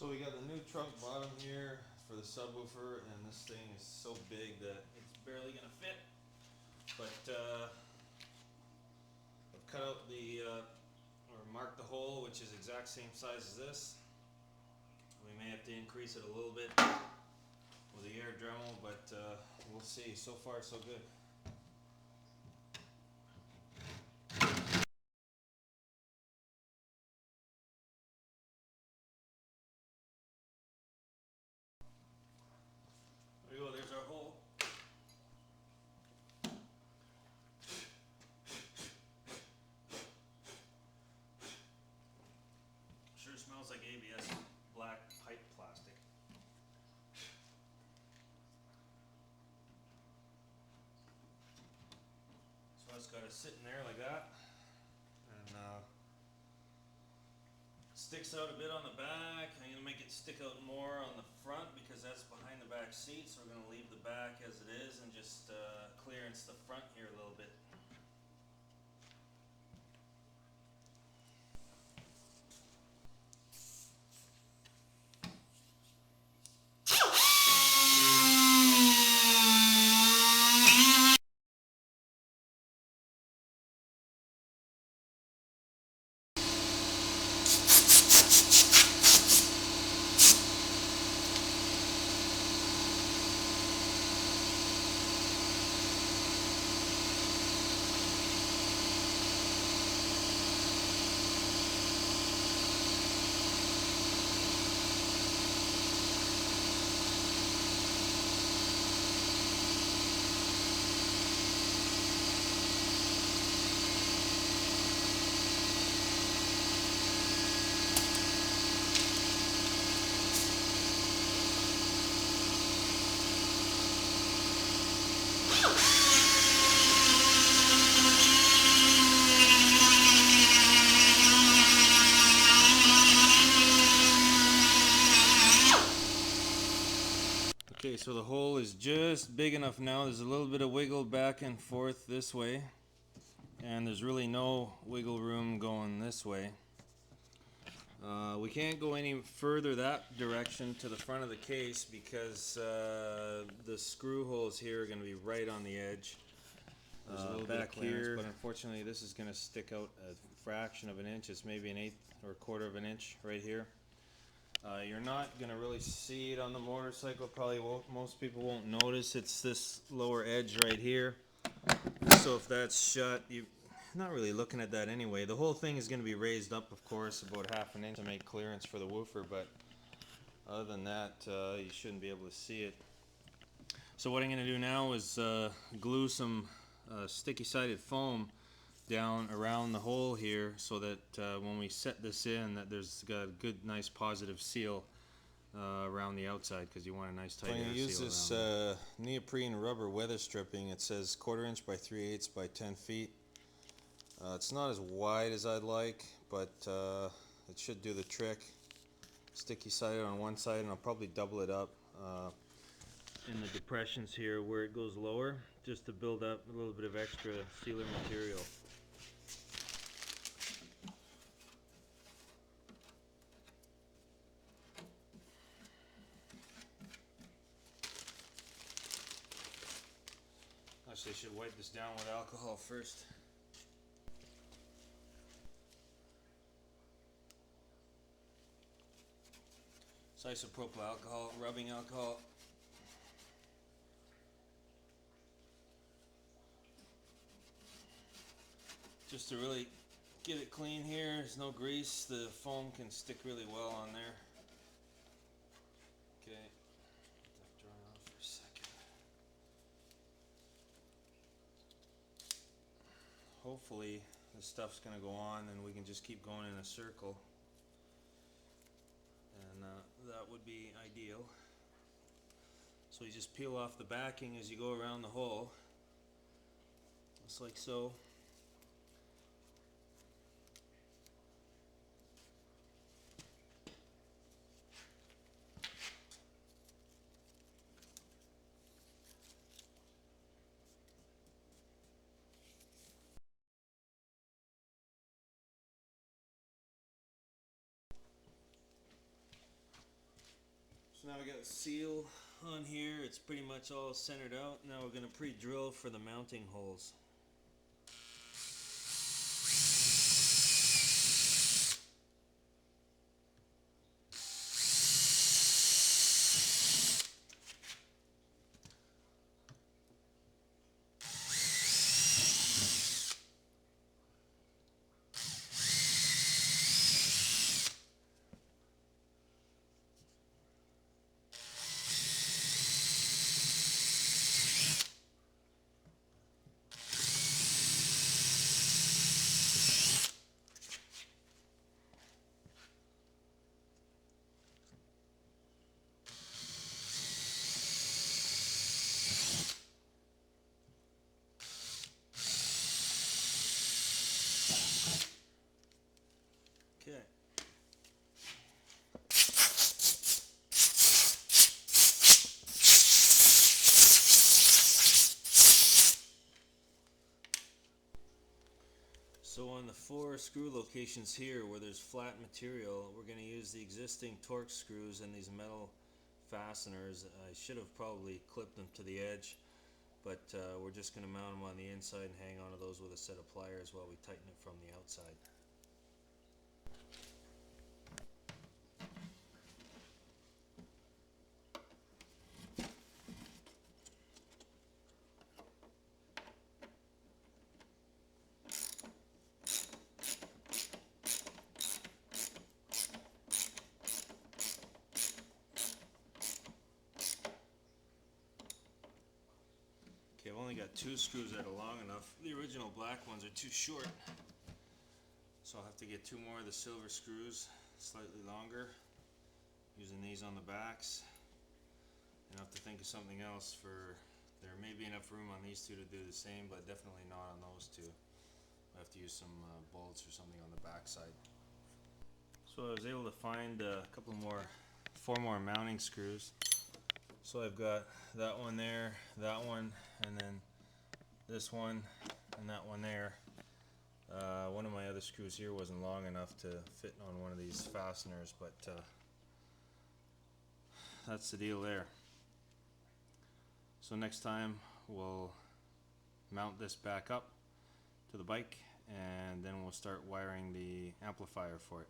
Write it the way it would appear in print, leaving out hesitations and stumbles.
So we got the new trunk bottom here for the subwoofer, and this thing is so big that it's barely gonna fit. But I've cut out the or marked the hole, which is exact same size as this. We may have to increase it a little bit with the air Dremel, but we'll see. So far, so good. There you go, there's our hole. Sure smells like ABS black pipe plastic. So it's got to sit in there like that, and sticks out a bit on the back. I'm going to make it stick out more on the front because that's behind the back seat, so we're going to leave the back as it is and just clearance the front here a little bit. Okay, so the hole is just big enough now. There's a little bit of wiggle back and forth this way, and there's really no wiggle room going this way. We can't go any further that direction to the front of the case because the screw holes here are going to be right on the edge. There's a little back here, but unfortunately this is going to stick out a fraction of an inch. It's maybe an eighth or a quarter of an inch right here. You're not going to really see it on the motorcycle. Probably won't, most people won't notice. It's this lower edge right here. So if that's shut, you're not really looking at that anyway. The whole thing is going to be raised up, of course, about half an inch to make clearance for the woofer, but other than that, you shouldn't be able to see it. So what I'm going to do now is glue some sticky-sided foam down around the hole here so that when we set this in, that there's got a good, nice, positive seal around the outside, because you want a nice tight air seal. I'm going to use this neoprene rubber weather stripping. It says 1/4 inch by 3/8 by 10 feet. It's not as wide as I'd like, but it should do the trick. Sticky sided on one side, and I'll probably double it up in the depressions here where it goes lower, just to build up a little bit of extra sealer material. Actually, I should wipe this down with alcohol first. It's isopropyl alcohol, rubbing alcohol. Just to really get it clean here. There's no grease. The foam can stick really well on there. Okay, let that dry off for a second. Hopefully this stuff's going to go on and we can just keep going in a circle, and that would be ideal. So you just peel off the backing as you go around the hole, just like so. So now we got the seal on here. It's pretty much all centered out. Now we're going to pre-drill for the mounting holes. Okay. So on the 4 screw locations here where there's flat material, we're going to use the existing Torx screws and these metal fasteners. I should have probably clipped them to the edge, but we're just going to mount them on the inside and hang onto those with a set of pliers while we tighten it from the outside. Okay, I've only got 2 screws that are long enough. The original black ones are too short, so I'll have to get 2 more of the silver screws, slightly longer, using these on the backs. And I'll have to think of something else for, there may be enough room on these 2 to do the same, but definitely not on those 2. I have to use some bolts or something on the back side. So I was able to find a couple more, 4 more mounting screws. So I've got that one there, that one, and then this one, and that one there. One of my other screws here wasn't long enough to fit on one of these fasteners, but that's the deal there. So next time we'll mount this back up to the bike, and then we'll start wiring the amplifier for it.